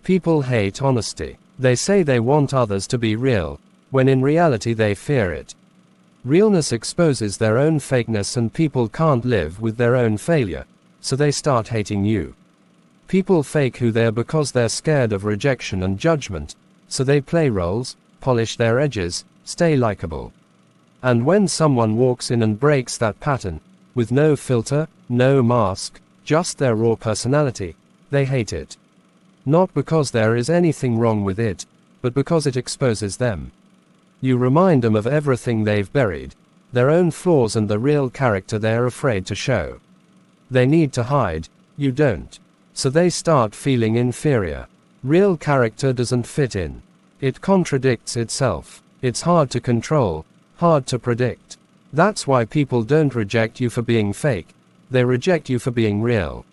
People hate honesty. They say they want others to be real, when in reality they fear it. Realness exposes their own fakeness, and people can't live with their own failure, so they start hating you. People fake who they are because they're scared of rejection and judgment, so they play roles, polish their edges, stay likable. And when someone walks in and breaks that pattern, with no filter, no mask, just their raw personality, they hate it. Not because there is anything wrong with it, but because it exposes them. You remind them of everything they've buried, their own flaws and the real character they're afraid to show. They need to hide, you don't. So they start feeling inferior. Real character doesn't fit in. It contradicts itself. It's hard to control, hard to predict. That's why people don't reject you for being fake, they reject you for being real.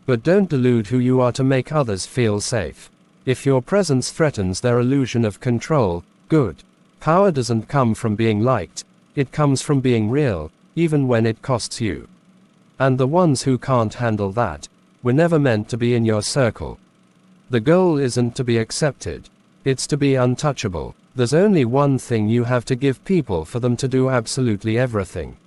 But don't delude who you are to make others feel safe. If your presence threatens their illusion of control, good. Power doesn't come from being liked, it comes from being real, even when it costs you. And the ones who can't handle that, were never meant to be in your circle. The goal isn't to be accepted, it's to be untouchable. There's only one thing you have to give people for them to do absolutely everything.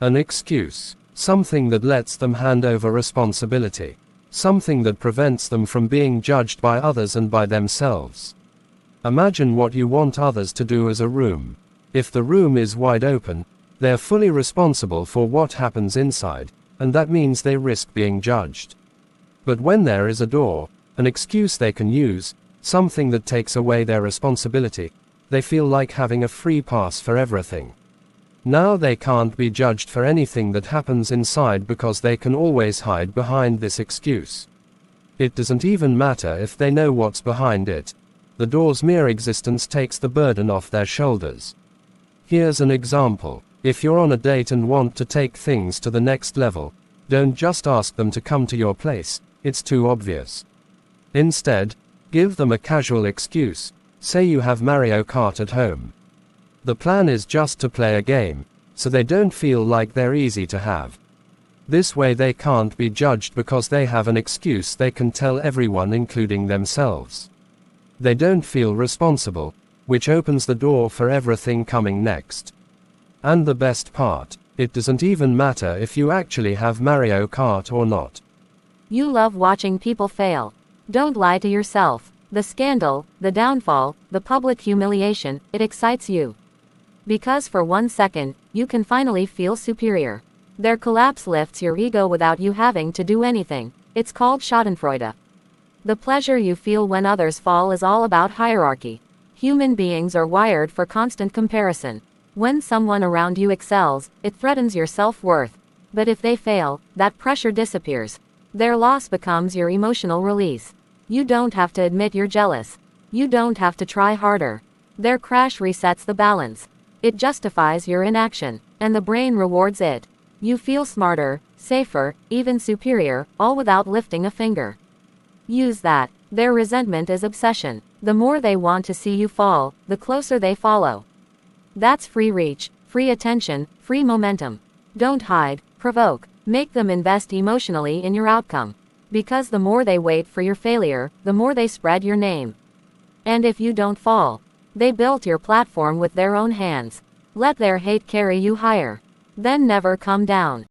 An excuse. Something that lets them hand over responsibility. Something that prevents them from being judged by others and by themselves. Imagine what you want others to do as a room. If the room is wide open, they're fully responsible for what happens inside, and that means they risk being judged. But when there is a door, an excuse they can use, something that takes away their responsibility, they feel like having a free pass for everything. Now they can't be judged for anything that happens inside because they can always hide behind this excuse. It doesn't even matter if they know what's behind it. The door's mere existence takes the burden off their shoulders. Here's an example. If you're on a date and want to take things to the next level, don't just ask them to come to your place, it's too obvious. Instead, give them a casual excuse. Say you have Mario Kart at home. The plan is just to play a game, so they don't feel like they're easy to have. This way they can't be judged because they have an excuse they can tell everyone, including themselves. They don't feel responsible, which opens the door for everything coming next. And the best part, it doesn't even matter if you actually have Mario Kart or not. You love watching people fail. Don't lie to yourself. The scandal, the downfall, the public humiliation, it excites you. Because for 1 second, you can finally feel superior. Their collapse lifts your ego without you having to do anything. It's called Schadenfreude. The pleasure you feel when others fall is all about hierarchy. Human beings are wired for constant comparison. When someone around you excels, it threatens your self-worth. But if they fail, that pressure disappears. Their loss becomes your emotional release. You don't have to admit you're jealous. You don't have to try harder. Their crash resets the balance. It justifies your inaction, and the brain rewards it. You feel smarter, safer, even superior, all without lifting a finger. Use that. Their resentment is obsession. The more they want to see you fall, the closer they follow. That's free reach, free attention, free momentum. Don't hide, provoke. Make them invest emotionally in your outcome. Because the more they wait for your failure, the more they spread your name. And if you don't fall, they built your platform with their own hands. Let their hate carry you higher. Then never come down.